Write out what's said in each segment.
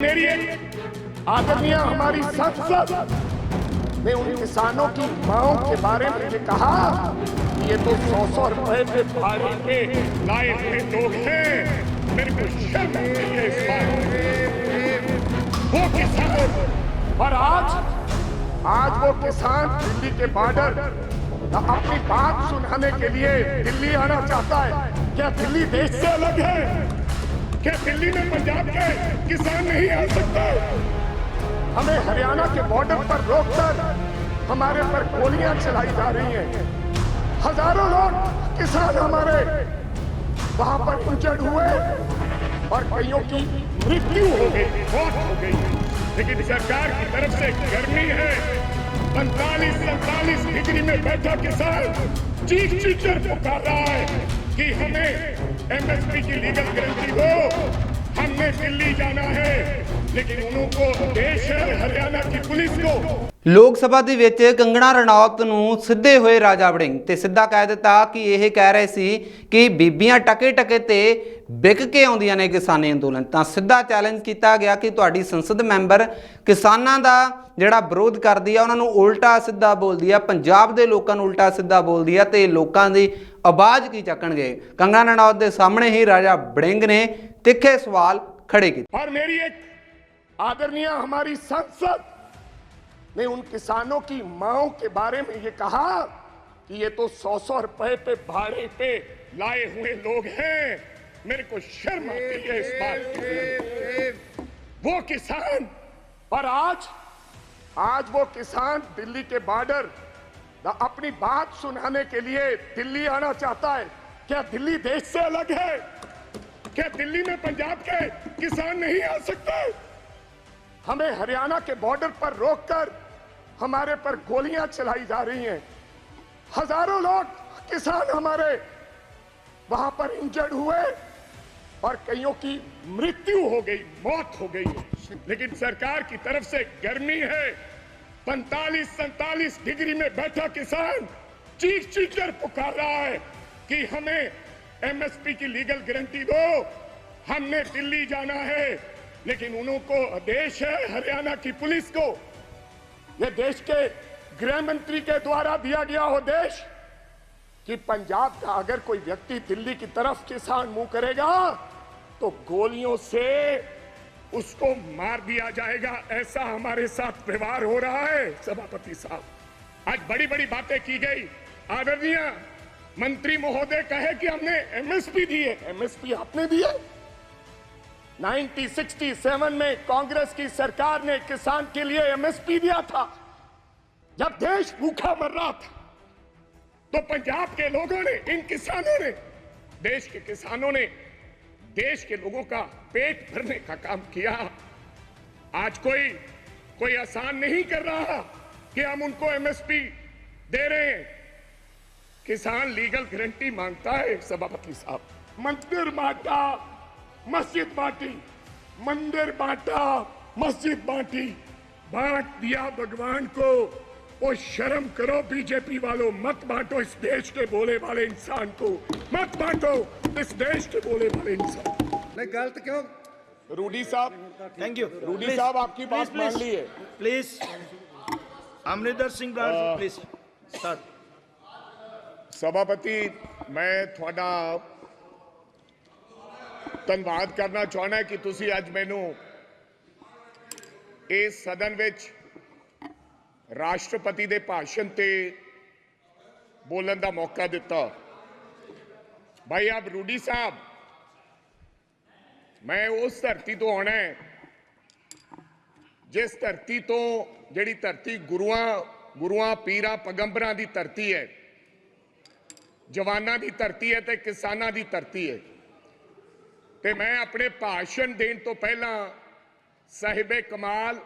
मेरी एक आदरणीय हमारी संसद ने उन किसानों की मांगों के बारे में ये कहा कि ये तो 100-100 रुपए के भाड़े पे लाए हुए लोग हैं। मेरे को शर्म आती है इस बात। वो किसान और आज वो किसान दिल्ली के बॉर्डर अपनी बात सुनाने के लिए दिल्ली आना चाहता है। क्या दिल्ली देश से अलग है? क्या दिल्ली में पंजाब के किसान नहीं आ सकते? हमें हरियाणा के बॉर्डर पर रोककर हमारे पर गोलियां चलाई जा रही हैं। हजारों लोग किसान हमारे वहां पर इंजर्ड हुए और कईयों की मृत्यु हो गई, मौत हो गई। लेकिन सरकार की तरफ से गर्मी है। 45-47 डिग्री में बैठा किसान चीख कर पुकार रहा है कि हमें एमएसपी की लीगल गारंटी दो। हमने दिल्ली जाना है, लेकिन उनको देश है हरियाणा की पुलिस को। लोक सभा ਦੇ ਵਿੱਚ ਕੰਗਣਾ ਰਣੌਤ ਨੂੰ ਸਿੱਧੇ ਹੋਏ ਰਾਜਾ ਵੜਿੰਗ ਤੇ ਸਿੱਧਾ ਕਹਿ ਦਿੱਤਾ ਕਿ ਇਹ ਕਹਿ ਰਹੇ ਸੀ ਕਿ ਬੀਬੀਆਂ ਟਕੇ ਟਕੇ ਤੇ ਵਿਕ ਕੇ ਆਉਂਦੀਆਂ ਨੇ ਕਿਸਾਨੀ ਅੰਦੋਲਨ। ਤਾਂ ਸਿੱਧਾ ਚੈਲੰਜ ਕੀਤਾ ਗਿਆ ਕਿ ਤੁਹਾਡੀ ਸੰਸਦ ਮੈਂਬਰ ਕਿਸਾਨਾਂ ਦਾ ਜਿਹੜਾ ਵਿਰੋਧ ਕਰਦੀ ਆ ਉਹਨਾਂ ਨੂੰ ਉਲਟਾ ਸਿੱਧਾ ਬੋਲਦੀ ਆ, ਪੰਜਾਬ ਦੇ ਲੋਕਾਂ ਨੂੰ ਉਲਟਾ ਸਿੱਧਾ ਬੋਲਦੀ ਆ ਤੇ ਲੋਕਾਂ ਦੀ ਆਵਾਜ਼ ਕੀ ਚੱਕਣਗੇ। ਕੰਗਣਾ ਰਣੌਤ ਦੇ ਸਾਹਮਣੇ ਹੀ ਰਾਜਾ ਵੜਿੰਗ ਨੇ ਤਿੱਖੇ ਸਵਾਲ खड़े की। और मेरी एक आदरणीय हमारी संसद ने उन किसानों की मांगों के बारे में ये कहा कि ये तो 100-100 रुपए पे भाड़े पे लाए हुए लोग हैं। मेरे को शर्म आती है इस बात। वो किसान और आज वो किसान दिल्ली के बॉर्डर अपनी बात सुनाने के लिए दिल्ली आना चाहता है। क्या दिल्ली देश से अलग है? क्या दिल्ली में पंजाब के किसान नहीं आ सकते? हमें हरियाणा के बॉर्डर पर रोककर हमारे पर गोलियां चलाई जा रही हैं। हजारों लोग किसान हमारे वहां पर इंजर्ड हुए और कईयों की मृत्यु हो गई, मौत हो गई। लेकिन सरकार की तरफ से गर्मी है। 45-47 डिग्री में बैठा किसान चीख कर पुकार रहा है कि हमें एमएसपी की लीगल गारंटी दो। हमने दिल्ली जाना है, लेकिन उनको आदेश है हरियाणा की पुलिस को। यह देश के गृह मंत्री के द्वारा दिया गया आदेश कि पंजाब का अगर कोई व्यक्ति दिल्ली की तरफ किसान मुंह करेगा तो गोलियों से उसको मार दिया जाएगा। ऐसा हमारे साथ व्यवहार हो रहा है। सभापति साहब, आज बड़ी बड़ी बातें की गई। आदरणीय मंत्री महोदय कहे कि हमने एमएसपी दी है। एमएसपी आपने दी है। 1967 में कांग्रेस की सरकार ने किसान के लिए एमएसपी दिया था। जब देश भूखा मर रहा था तो पंजाब के लोगों ने, इन किसानों ने, देश के किसानों ने देश के लोगों का पेट भरने का काम किया। आज कोई आसान नहीं कर रहा कि हम उनको एमएसपी दे रहे हैं। किसान लीगल गारंटी मांगता है। सभापति साहब, मंदिर बांटा, मस्जिद बांटी, मंदिर बांटा, मस्जिद बांटी, बांट दिया भगवान को। वो शर्म करो बीजेपी वालों, मत बांटो इस देश के बोले वाले इंसान को, मत बांटो इस देश के बोले वाले इंसान। नहीं, गलत क्यों? रूडी साहब, थैंक यू। रूडी साहब, आपकी बात मान ली है। Please Amarinder Singh please start. सभापति, मैं थोड़ा धन्यवाद करना चाहना कि तुसी अज मैनू इस सदन विच राष्ट्रपति दे भाषण ते बोलन दा मौका दिता। भाई अब रूडी साहब, मैं उस धरती तो आना है जिस धरती तो जिहड़ी धरती गुरुआं पीरां पैगंबरां दी धरती है, जवानां दी धरती है ते किसानां दी धरती है। ते मैं अपने भाषण देने तो पहला साहिबे कमाल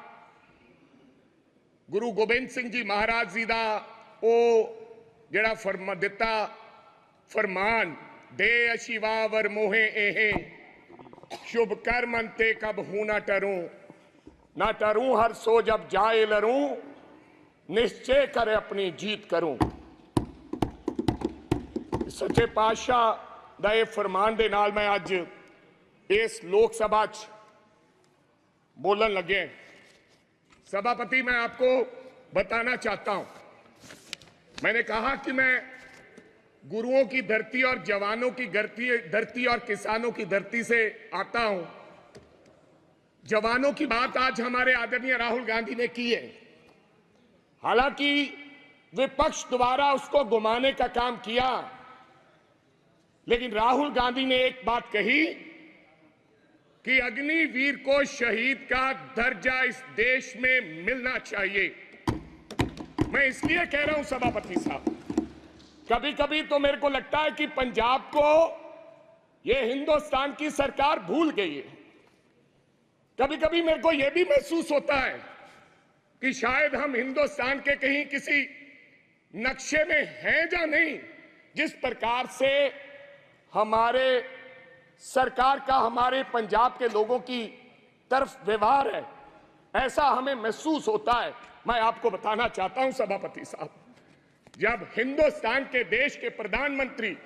गुरु गोबिंद सिंह जी महाराज जी का वो जिहड़ा दिता फरमान, दे अशिवावर मोहे एहे शुभ कर्म अंते कब हूं ना टरूं हर सो जब जाए लरूं निश्चय कर अपनी जीत करूं। सच्चे पातशाह दा ये फरमान दे नाल मैं अज इस लोक सभा बोलने लगे। सभापति, मैं आपको बताना चाहता हूं, मैंने कहा कि मैं गुरुओं की धरती और जवानों की धरती और किसानों की धरती से आता हूं। जवानों की बात आज हमारे आदरणीय राहुल गांधी ने की है। हालांकि विपक्ष द्वारा उसको घुमाने का काम किया, लेकिन राहुल गांधी ने एक बात कही कि अग्निवीर को शहीद का दर्जा इस देश में मिलना चाहिए। मैं इसलिए कह रहा हूं सभापति साहब, कभी कभी तो मेरे को लगता है कि पंजाब को यह हिंदुस्तान की सरकार भूल गई है। कभी कभी मेरे को यह भी महसूस होता है कि शायद हम हिंदुस्तान के कहीं किसी नक्शे में हैं या नहीं। जिस प्रकार से हमारे सरकार का हमारे पंजाब के लोगों की तरफ व्यवहार है, ऐसा हमें महसूस होता है। मैं आपको बताना चाहता हूं सभापति साहब, जब हिंदुस्तान के देश के प्रधानमंत्री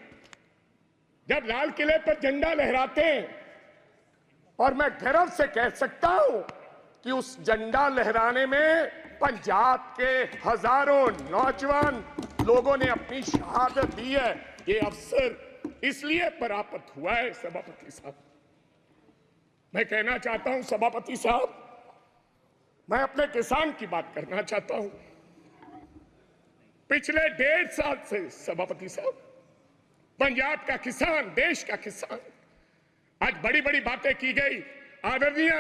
जब लाल किले पर झंडा लहराते हैं, और मैं गर्व से कह सकता हूं कि उस झंडा लहराने में पंजाब के हजारों नौजवान लोगों ने अपनी शहादत दी है। ये अवसर इसलिए प्राप्त हुआ है सभापति साहब। मैं कहना चाहता हूं सभापति साहब, मैं अपने किसान की बात करना चाहता हूं। पिछले 1.5 साल से सभापति साहब, पंजाब का किसान, देश का किसान, आज बड़ी बड़ी बातें की गई। आदरणीय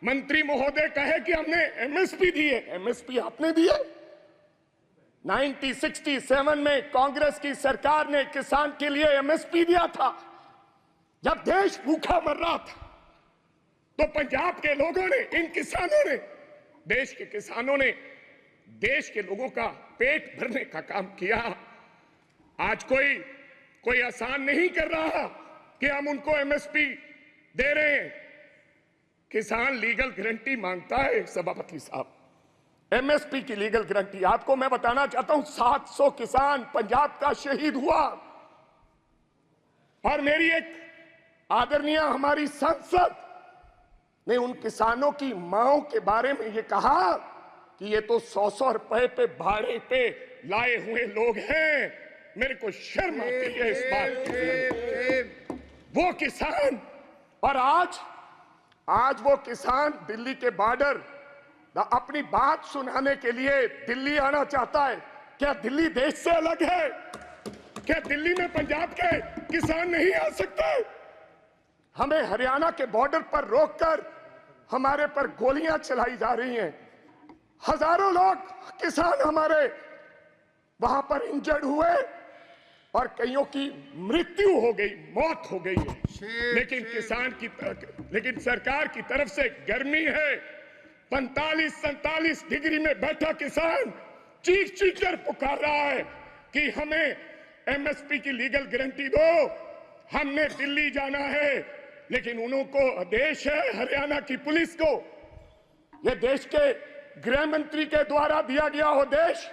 मंत्री महोदय कहे कि हमने एमएसपी दी है। एमएसपी आपने दी है? 1967 में कांग्रेस की सरकार ने किसान के लिए एमएसपी दिया था। जब देश भूखा मर रहा था, तो पंजाब के लोगों ने, इन किसानों ने, देश के किसानों ने देश के लोगों का पेट भरने का काम किया। आज कोई आसान नहीं कर रहा कि हम उनको एमएसपी दे रहे हैं। किसान लीगल गारंटी मांगता है सभापति साहब, एमएसपी की लीगल गारंटी। आपको मैं बताना चाहता हूं, 700 किसान पंजाब का शहीद हुआ। और मेरी एक आदरणीय हमारी सांसद ने उन किसानों की मांओं के बारे में ये कहा कि ये तो 100-100 रुपए पे भाड़े पे लाए हुए लोग हैं। मेरे को शर्म आती है इस बात की। वो किसान, और आज वो किसान दिल्ली के बॉर्डर अपनी बात सुनाने के लिए दिल्ली आना चाहता है। क्या दिल्ली देश से अलग है? क्या दिल्ली में पंजाब के किसान नहीं आ सकते? हमें हरियाणा के बॉर्डर पर रोककर हमारे पर गोलियां चलाई जा रही हैं। हजारों लोग किसान हमारे वहां पर इंजर्ड हुए और कईयों की मृत्यु हो गई, मौत हो गई है। लेकिन सरकार की तरफ से गर्मी है। 45-47 डिग्री में बैठा किसान चीख कर पुकार रहा है कि हमें एमएसपी की लीगल गारंटी दो, हमने दिल्ली जाना है। लेकिन उनको आदेश है हरियाणा की पुलिस को, यह देश के गृह मंत्री के द्वारा दिया गया आदेश,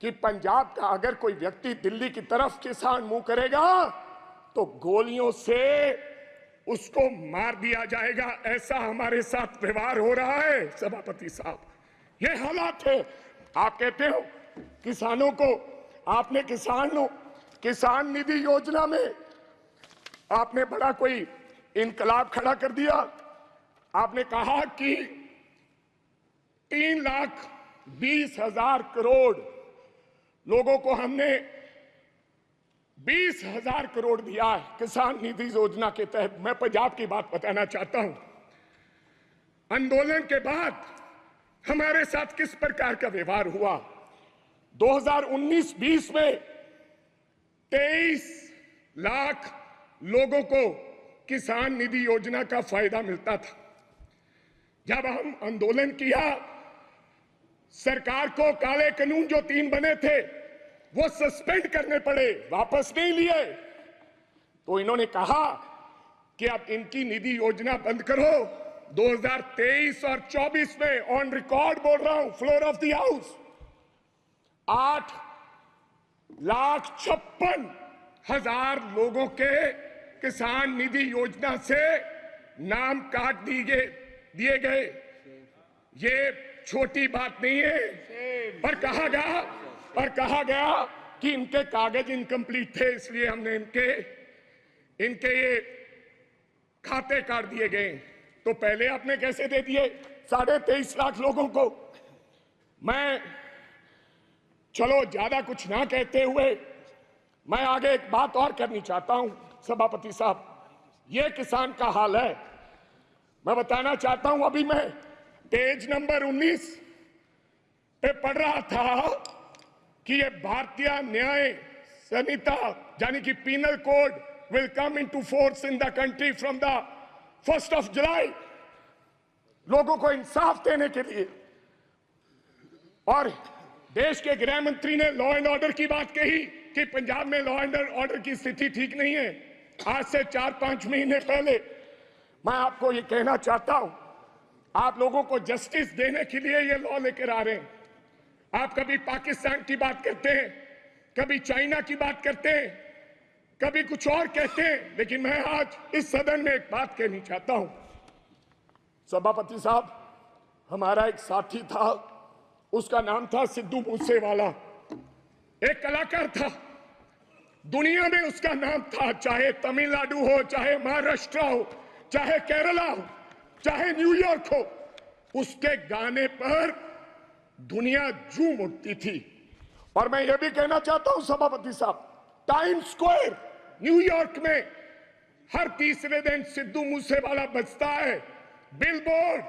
कि पंजाब का अगर कोई व्यक्ति दिल्ली की तरफ किसान मुंह करेगा तो गोलियों से उसको मार दिया जाएगा। ऐसा हमारे साथ व्यवहार हो रहा है सभापति साहब। ये हालात है। आप कहते हो किसानों को, आपने किसान निधि योजना में आपने बड़ा कोई इनकलाब खड़ा कर दिया। आपने कहा कि 3,20,000 करोड़ लोगों को हमने 20,000 करोड़ दिया है किसान निधि योजना के तहत। मैं पंजाब की बात बताना चाहता हूं। आंदोलन के बाद हमारे साथ किस प्रकार का व्यवहार हुआ। 2019-20 में 23 लाख लोगों को किसान निधि योजना का फायदा मिलता था। जब हम आंदोलन किया, सरकार को काले कानून जो 3 बने थे वो सस्पेंड करने पड़े, वापस नहीं लिए। तो इन्होंने कहा कि अब इनकी निधि योजना बंद करो। 2023 और 24 में ऑन रिकॉर्ड बोल रहा हूं, फ्लोर ऑफ द हाउस, 8,56,000 लोगों के किसान निधि योजना से नाम काट दिए गए, ये छोटी बात नहीं है। और कहा गया कि इनके कागज इनकम्प्लीट थे, इसलिए हमने इनके ये खाते काट दिए गए। तो पहले आपने कैसे दे दिए 23.5 लाख लोगों को? मैं चलो ज्यादा कुछ ना कहते हुए मैं आगे एक बात और करनी चाहता हूं सभापति साहब। ये किसान का हाल है, मैं बताना चाहता हूं। अभी मैं पेज नंबर 19 पे पढ़ रहा था कि ये भारतीय न्याय संहिता यानी कि penal code will come into force in the country from the 1st of July, लोगों को इंसाफ देने के लिए। और देश के गृह मंत्री ने लॉ एंड ऑर्डर की बात कही कि पंजाब में लॉ एंड ऑर्डर की स्थिति ठीक नहीं है। आज से 4-5 महीने पहले मैं आपको ये कहना चाहता हूं, आप लोगों को जस्टिस देने के लिए ये लॉ लेकर आ रहे हैं। आप कभी पाकिस्तान की बात करते हैं, कभी चाइना की बात करते हैं, कभी कुछ और कहते हैं, लेकिन मैं आज इस सदन में एक बात कहनी चाहता हूं। सभापति साहब, हमारा एक साथी था, उसका नाम था सिद्धू मूसेवाला, एक कलाकार था, दुनिया में उसका नाम था। चाहे तमिलनाडु हो, चाहे महाराष्ट्र हो, चाहे केरला हो, चाहे न्यूयॉर्क हो, उसके गाने पर दुनिया झूम उठती थी। और मैं ये भी कहना चाहता हूं सभापति साहब, टाइम स्क्वायर न्यूयॉर्क में हर तीसरे दिन सिद्धू मूसेवाला बजता है। बिलबोर्ड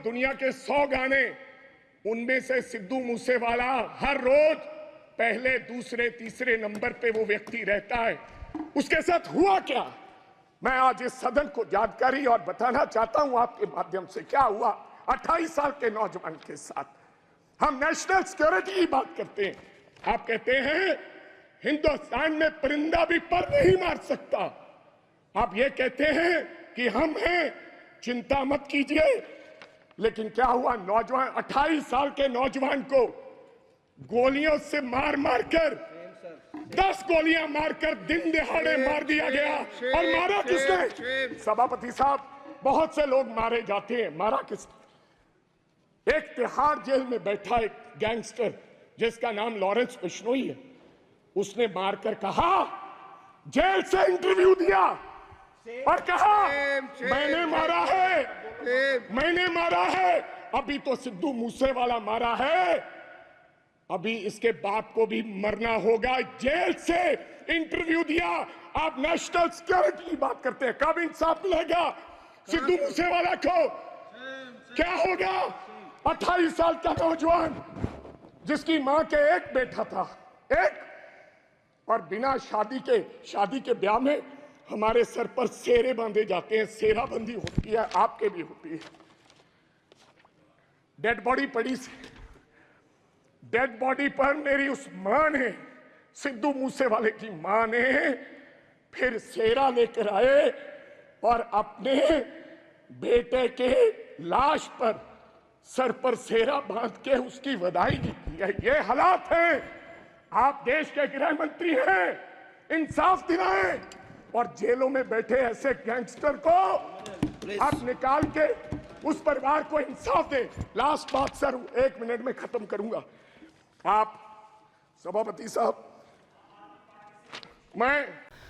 दुनिया के 100 गाने, उनमें से सिद्धू मूसेवाला हर रोज पहले, दूसरे, तीसरे नंबर पे वो व्यक्ति रहता है। उसके साथ हुआ क्या, मैं आज इस सदन को जानकारी और बताना चाहता हूं आपके माध्यम से। क्या हुआ 28 साल के नौजवान के साथ? हम नेशनल सिक्योरिटी की बात करते हैं, आप कहते हैं हिंदुस्तान में परिंदा भी पर नहीं मार सकता। आप ये कहते हैं कि हम हैं, चिंता मत कीजिए। लेकिन क्या हुआ, नौजवान 28 साल के नौजवान को गोलियों से मार मारकर 10 गोलियां मारकर दिन दहाड़े मार दिया गया। और मारा किसने? सभापति साहब, बहुत से लोग मारे जाते हैं, मारा किसने? एक तिहाड़ जेल में बैठा एक गैंगस्टर जिसका नाम लॉरेंस बिश्नोई है, उसने मारकर कहा, जेल से इंटरव्यू दिया और कहा मैंने मारा है। अभी तो सिद्धू मूसेवाला मारा है, अभी इसके बाप को भी मरना होगा। जेल से इंटरव्यू दिया। आप नेशनल सिक्योरिटी की बात करते हैं, कब इंसाफ मिलेगा सिद्धू मूसेवाला को? क्या होगा 28 साल का नौजवान जिसकी मां के एक बेटा था, एक, और बिना शादी के ब्याह में हमारे सर पर सेरे बांधे जाते हैं, सेराबंदी होती है, आपके भी होती है। डेड बॉडी पड़ी, डेड बॉडी पर मेरी उस मां ने, सिद्धू मूसेवाले की मां ने फिर सेरा लेकर आए और अपने बेटे के लाश पर सर पर सेरा बांध के उसकी बधाई दी है। ये हालात हैं। आप देश के गृह मंत्री हैं, इंसाफ दिलाएं और जेलों में बैठे ऐसे गैंगस्टर को आप निकाल के उस परिवार को इंसाफ दें। लास्ट बात सर, 1 मिनट में खत्म करूंगा। आप सभापति साहब, मैं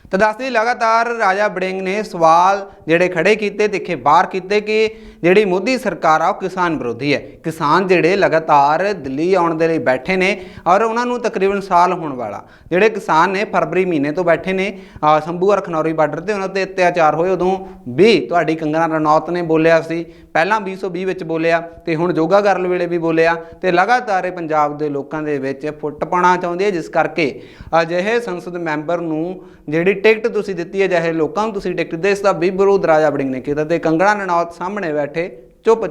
तो दसदी लगातार राजा वड़िंग ने सवाल ਜਿਹੜੇ खड़े किए तिखे बाहर किए कि ਜਿਹੜੀ मोदी सरकार आ किसान विरोधी है। किसान ਜਿਹੜੇ लगातार दिल्ली आने के लिए बैठे ने और उन्होंने तकरीबन साल होने वाला, ਜਿਹੜੇ किसान ने फरवरी महीने तो बैठे ने संभूआ खनौरी बार्डर से, उन्होंने अत्याचार होए उदों भी ਤੁਹਾਡੀ कंगना रनौत ने बोलिया सी, पहला 2020 ਵਿੱਚ बोलिया ਤੇ ਹੁਣ ਜੋਗਾ ਗਰਲ ਵੇਲੇ भी बोलिया ਤੇ लगातार पंजाब के लोगों के ਵਿੱਚ फुट पाना चाਹੁੰਦੀ है, जिस करके अजिहे संसद मैंबर ਨੂੰ ਜਿਹੜੀ टिकट तुसी दिती है, चाहे लोगों को तुसी टिकट दे, इसका भी विरोध राजा वड़िंग ने किया ते कंगना रनौत सामने बैठे चुप